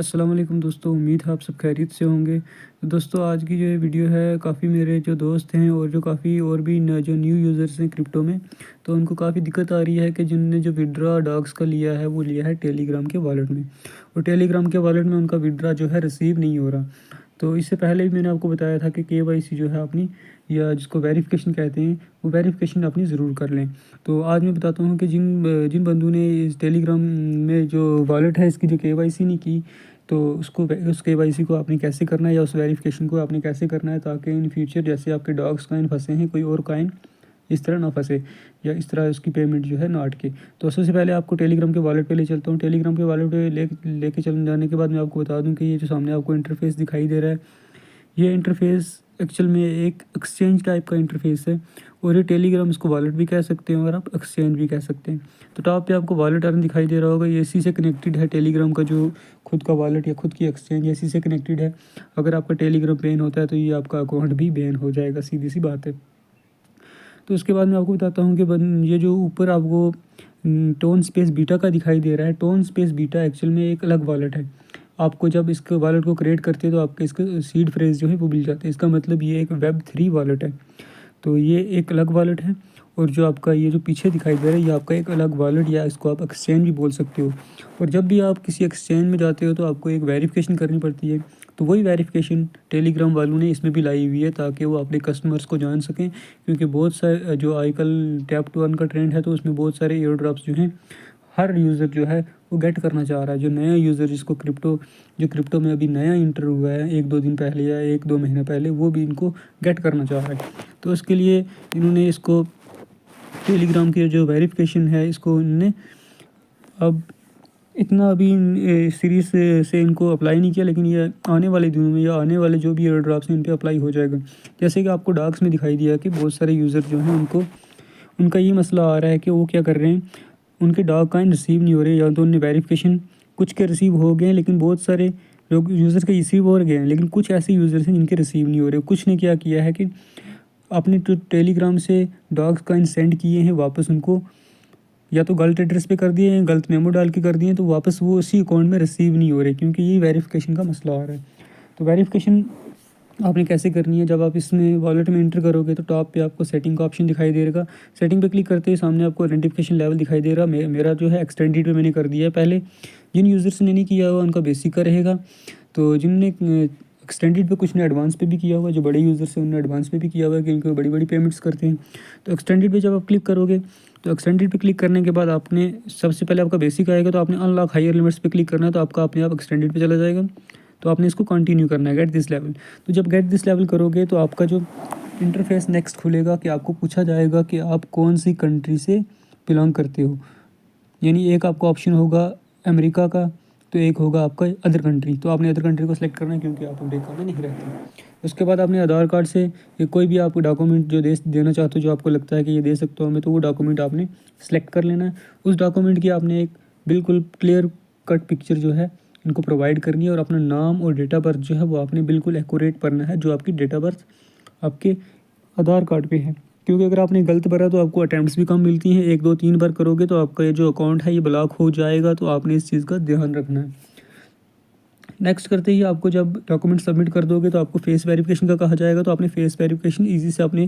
अस्सलाम वालेकुम दोस्तों, उम्मीद है आप सब खैरियत से होंगे। तो दोस्तों आज की जो ये वीडियो है काफ़ी मेरे जो दोस्त हैं और जो काफ़ी और भी न जो न्यू यूज़र्स हैं क्रिप्टो में, तो उनको काफ़ी दिक्कत आ रही है कि जिनने जो विथड्रॉ डॉक्स का लिया है वो लिया है टेलीग्राम के वॉलेट में, और टेलीग्राम के वॉलेट में उनका विथड्रॉ जो है रिसीव नहीं हो रहा। तो इससे पहले भी मैंने आपको बताया था कि केवाईसी जो है अपनी, या जिसको वेरिफ़िकेशन कहते हैं, वो वेरिफ़िकेशन अपनी ज़रूर कर लें। तो आज मैं बताता हूँ कि जिन जिन बंदों ने इस टेलीग्राम में जो वॉलेट है इसकी जो केवाईसी नहीं की, तो उस केवाईसी को आपने कैसे करना है, या उस वेरिफ़िकेशन को आपने कैसे करना है, ताकि इन फ्यूचर जैसे आपके डॉग्स कॉइन फँसे हैं, कोई और कॉइन इस तरह ना फँसे, या इस तरह उसकी पेमेंट जो है ना अटके। तो सबसे पहले आपको टेलीग्राम के वॉलेट पे ले चलता हूँ। टेलीग्राम के वॉलेट पे लेके चल जाने के बाद मैं आपको बता दूँ कि ये जो सामने आपको इंटरफ़ेस दिखाई दे रहा है, ये इंटरफ़ेस एक्चुअल में एक एक्सचेंज टाइप का इंटरफ़ेस है, और ये टेलीग्राम इसको वॉलेट भी कह सकते हैं और आप एक्सचेंज भी कह सकते हैं। तो टॉप पे आपको वॉलेट आइकन दिखाई दे रहा होगा, ये इसी से कनेक्टेड है। टेलीग्राम का जो खुद का वॉलेट या खुद की एक्सचेंज इसी से कनेक्टेड है। अगर आपका टेलीग्राम बैन होता है तो ये आपका अकाउंट भी बैन हो जाएगा, सीधी-सी बात है। तो उसके बाद मैं आपको बताता हूँ कि ये जो ऊपर आपको टोन स्पेस बीटा का दिखाई दे रहा है, टोन स्पेस बीटा एक्चुअल में एक अलग वॉलेट है। आपको जब इसके वॉलेट को क्रिएट करते हैं तो आपके इसका सीड फ्रेज़ जो है वो मिल जाता है। इसका मतलब ये एक वेब3 वॉलेट है। तो ये एक अलग वॉलेट है, और जो आपका ये जो पीछे दिखाई दे रहा है ये आपका एक अलग वॉलेट, या इसको आप एक्सचेंज भी बोल सकते हो। और जब भी आप किसी एक्सचेंज में जाते हो तो आपको एक वेरिफ़िकेशन करनी पड़ती है। तो वही वेरिफ़िकेशन टेलीग्राम वालों ने इसमें भी लाई हुई है, ताकि वो अपने कस्टमर्स को जान सकें, क्योंकि बहुत सारे जो आजकल टैप टू अर्न का ट्रेंड है, तो उसमें बहुत सारे एयर ड्रॉप्स जो हैं हर यूज़र जो है वो गेट करना चाह रहा है। जो नया यूज़र जिसको क्रिप्टो में अभी नया इंटर हुआ है 1-2 दिन पहले या 1-2 महीना पहले, वो भी इनको गेट करना चाह रहा है। तो उसके लिए इन्होंने इसको टेलीग्राम की जो वेरिफ़िकेशन है इसको इन्होंने अब इतना अभी सीरीज़ से इनको अप्लाई नहीं किया, लेकिन ये आने वाले दिनों में या आने वाले जो भी एयर ड्रॉप्स हैं इन पे अप्लाई हो जाएगा। जैसे कि आपको डॉक्स में दिखाई दिया कि बहुत सारे यूज़र जो हैं उनका ये मसला आ रहा है कि वो क्या कर रहे हैं, उनके डॉग कॉइन रिसीव नहीं हो रहे, या तो उन्हें वेरिफ़िकेशन कुछ के रिसीव हो गए हैं, लेकिन बहुत सारे लोग यूज़र्स के रिसीव हो गए हैं, लेकिन कुछ ऐसे यूज़र्स हैं जिनके रिसीव नहीं हो रहे। कुछ ने क्या किया है कि आपने जो टेलीग्राम से डॉग्स कॉइन सेंड किए हैं वापस उनको या तो गलत एड्रेस पे कर दिए हैं, गलत मेमो डाल के कर दिए हैं, तो वापस वो उसी अकाउंट में रिसीव नहीं हो रहे, क्योंकि ये वेरिफ़िकेशन का मसला आ रहा है। तो वेरिफ़िकेशन आपने कैसे करनी है, जब आप इसमें वॉलेट में एंटर करोगे तो टॉप पे आपको सेटिंग का ऑप्शन दिखाई देगा। सेटिंग पे क्लिक करते ही सामने आपको आइडेंटिफिकेशन लेवल दिखाई दे रहा। मेरा जो है एक्सटेंडेड पे मैंने कर दिया है पहले। जिन यूज़र्स ने नहीं किया हुआ उनका बेसिक का रहेगा। तो जिनने एक्सटेंडेड पे, कुछ ने एडवांस पे भी किया हुआ, जो बड़े यूज़र्स हैं उन्होंने एडवांस पे भी किया हुआ है, क्योंकि बड़ी बड़ी पेमेंट्स करते हैं। तो एक्सटेंडेड पे जब आप क्लिक करोगे, तो एक्सटेंडेड पे क्लिक करने के बाद आपने सबसे पहले आपका बेसिक आएगा, तो आपने अनलॉक हायर लिमिट्स पे क्लिक करना है, तो आपका अपने आप एक्सटेंडेड पे चला जाएगा। तो आपने इसको कंटिन्यू करना है, गेट दिस लेवल। तो जब गेट दिस लेवल करोगे तो आपका जो इंटरफेस नेक्स्ट खुलेगा कि आपको पूछा जाएगा कि आप कौन सी कंट्री से बिलोंग करते हो। यानी एक आपका ऑप्शन होगा अमेरिका का, तो एक होगा आपका अदर कंट्री। तो आपने अदर कंट्री को सिलेक्ट करना है, क्योंकि आप अमेरिका में नहीं रहते। उसके बाद आपने आधार कार्ड से या कोई भी आप डॉक्यूमेंट जो देना चाहते हो, जो आपको लगता है कि ये दे सकते हो हमें, तो वो डॉक्यूमेंट आपने सेलेक्ट कर लेना है। उस डॉक्यूमेंट की आपने एक बिल्कुल क्लियर कट पिक्चर जो है इनको प्रोवाइड करनी है, और अपना नाम और डेट ऑफ बर्थ जो है वो आपने बिल्कुल एक्यूरेट भरना है, जो आपकी डेट ऑफ बर्थ आपके आधार कार्ड पे है। क्योंकि अगर आपने गलत भरा तो आपको अटैम्प्ट्स भी कम मिलती हैं। 1-2-3 बार करोगे तो आपका ये जो अकाउंट है ये ब्लॉक हो जाएगा, तो आपने इस चीज़ का ध्यान रखना है। नेक्स्ट करते ही आपको जब डॉक्यूमेंट सबमिट कर दोगे तो आपको फेस वेरिफिकेशन का कहा जाएगा। तो आपने फेस वेरिफिकेशन ईजी से अपने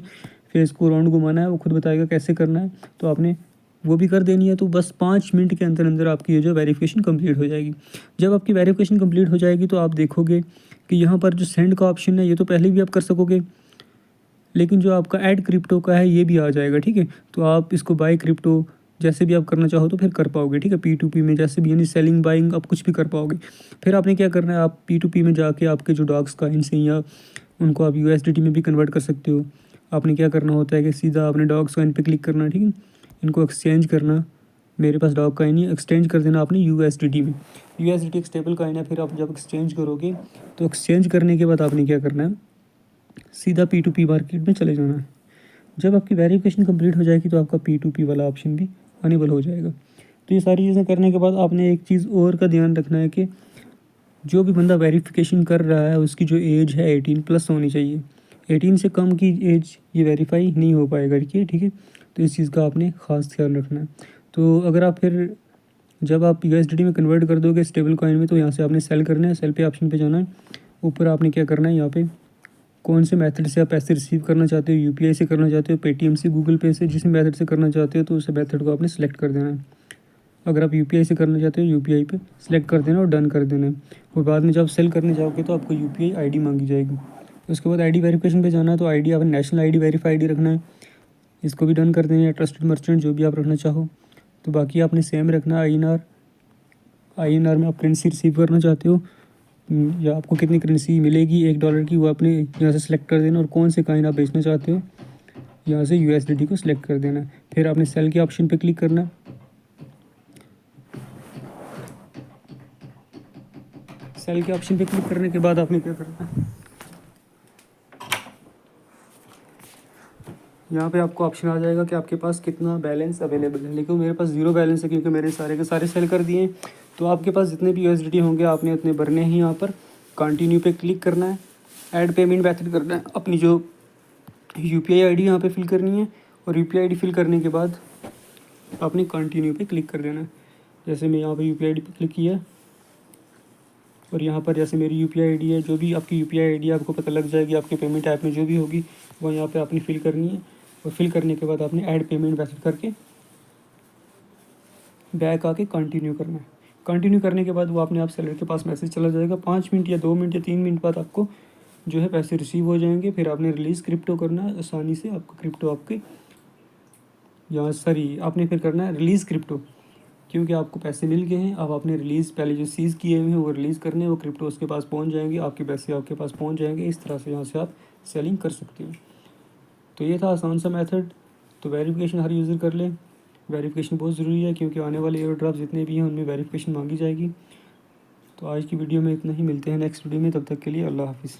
फेस को राउंड घुमाना है, वो खुद बताएगा कैसे करना है, तो आपने वो भी कर देनी है। तो बस 5 मिनट के अंदर अंदर आपकी ये जो वेरिफिकेशन कंप्लीट हो जाएगी। जब आपकी वेरिफिकेशन कंप्लीट हो जाएगी तो आप देखोगे कि यहाँ पर जो सेंड का ऑप्शन है ये तो पहले भी आप कर सकोगे, लेकिन जो आपका ऐड क्रिप्टो का है ये भी आ जाएगा, ठीक है। तो आप इसको बाय क्रिप्टो जैसे भी आप करना चाहो तो फिर कर पाओगे, ठीक है। P2P में जैसे भी, यानी सेलिंग बाइंग आप कुछ भी कर पाओगे। फिर आपने क्या करना है, आप P2P में जाके आपके जो डॉग्स कॉइन्स हैं या उनको आप USDT में भी कन्वर्ट कर सकते हो। आपने क्या करना होता है कि सीधा आपने डॉग्स कॉइन पे क्लिक करना, ठीक है। इनको एक्सचेंज करना, मेरे पास डॉग कॉइन ही एक्सचेंज कर देना आपने USDT में। USDT एक स्टेबल कॉइन है। फिर आप जब एक्सचेंज करोगे तो एक्सचेंज करने के बाद आपने क्या करना है, सीधा P2P मार्केट में चले जाना है। जब आपकी वेरिफिकेशन कंप्लीट हो जाएगी तो आपका P2P वाला ऑप्शन भी अनेबल हो जाएगा। तो ये सारी चीज़ें करने के बाद आपने एक चीज़ और का ध्यान रखना है कि जो भी बंदा वेरिफिकेशन कर रहा है उसकी जो एज है 18+ होनी चाहिए। 18 से कम की एज ये वेरीफाई नहीं हो पाएगा, ठीक है। तो इस चीज़ का आपने ख़ास ख्याल रखना है। तो अगर आप फिर जब आप USDT में कन्वर्ट कर दोगे स्टेबल कॉइन में, तो यहाँ से आपने सेल करना है। सेल पे ऑप्शन पे जाना है। ऊपर आपने क्या करना है, यहाँ पे कौन से मेथड से आप पैसे रिसीव करना चाहते हो, UPI से करना चाहते हो, पेटीएम से, गूगल पे से, जिस मेथड से करना चाहते हो तो उस मेथड को आपने सेलेक्ट कर देना है। अगर आप UPI से करना चाहते हो UPI पे सिलेक्ट कर देना और डन कर देना है। और बाद में जब सेल करने जाओगे तो आपको UPI ID मांगी जाएगी। उसके बाद ID वेरिफिकेशन पे जाना है। तो ID आपने नेशनल ID वेरीफाइड रखना है, इसको भी डन कर देना है। ट्रस्टेड मर्चेंट जो भी आप रखना चाहो। तो बाकी आपने सेम रखना है। INR में आप करेंसी रिसीव करना चाहते हो या आपको कितनी करेंसी मिलेगी $1 की, वो आपने यहाँ से सिलेक्ट कर देना। और कौन से कॉइन आप बेचना चाहते हो, यहाँ से USDT को सिलेक्ट कर देना है। फिर आपने सेल के ऑप्शन पे क्लिक करना है। सेल के ऑप्शन पे क्लिक करने के बाद आपने क्या करना है, यहाँ पे आपको ऑप्शन आ जाएगा कि आपके पास कितना बैलेंस अवेलेबल है। लेकिन मेरे पास 0 बैलेंस है क्योंकि मैंने सारे के सारे सेल कर दिए हैं। तो आपके पास जितने भी USDT होंगे आपने उतने भरने हैं। यहाँ पर कंटिन्यू पे क्लिक करना है। ऐड पेमेंट मेथड करना है। अपनी जो UPI ID यहाँ पे फिल करनी है और UPI ID फिल करने के बाद आपने कंटिन्यू पे क्लिक कर देना है। जैसे मैं यहाँ पे UPI ID पे क्लिक किया और यहाँ पर जैसे मेरी UPI ID है, जो भी आपकी UPI ID आपको पता लग जाएगी आपके पेमेंट ऐप में जो भी होगी, वो यहाँ पे आपने फिल करनी है। और फिल करने के बाद आपने ऐड पेमेंट मेथड करके बैक आके कंटिन्यू करना है। कंटिन्यू करने के बाद वो अपने आप सेलर के पास मैसेज चला जाएगा। 5 मिनट या 2 मिनट या 3 मिनट बाद आपको जो है पैसे रिसीव हो जाएंगे। फिर आपने रिलीज़ क्रिप्टो करना है आसानी से। आपको क्रिप्टो आपके यहाँ आपने फिर करना है रिलीज़ क्रिप्टो, क्योंकि आपको पैसे मिल गए हैं। अब आपने रिलीज़ पहले जो सीज़ किए हुए हैं वो रिलीज़ करने हैं। वो क्रिप्टो उसके पास पहुँच जाएंगे, आपके पैसे आपके पास पहुँच जाएंगे। इस तरह से यहाँ से आप सेलिंग कर सकते हो। तो ये था आसान सा मेथड। तो वेरिफिकेशन हर यूज़र कर ले। वेरिफिकेशन बहुत ज़रूरी है क्योंकि आने वाले एयर ड्रॉप जितने भी हैं उनमें वेरिफिकेशन मांगी जाएगी। तो आज की वीडियो में इतना ही। मिलते हैं नेक्स्ट वीडियो में, तब तक के लिए अल्लाह हाफिज़।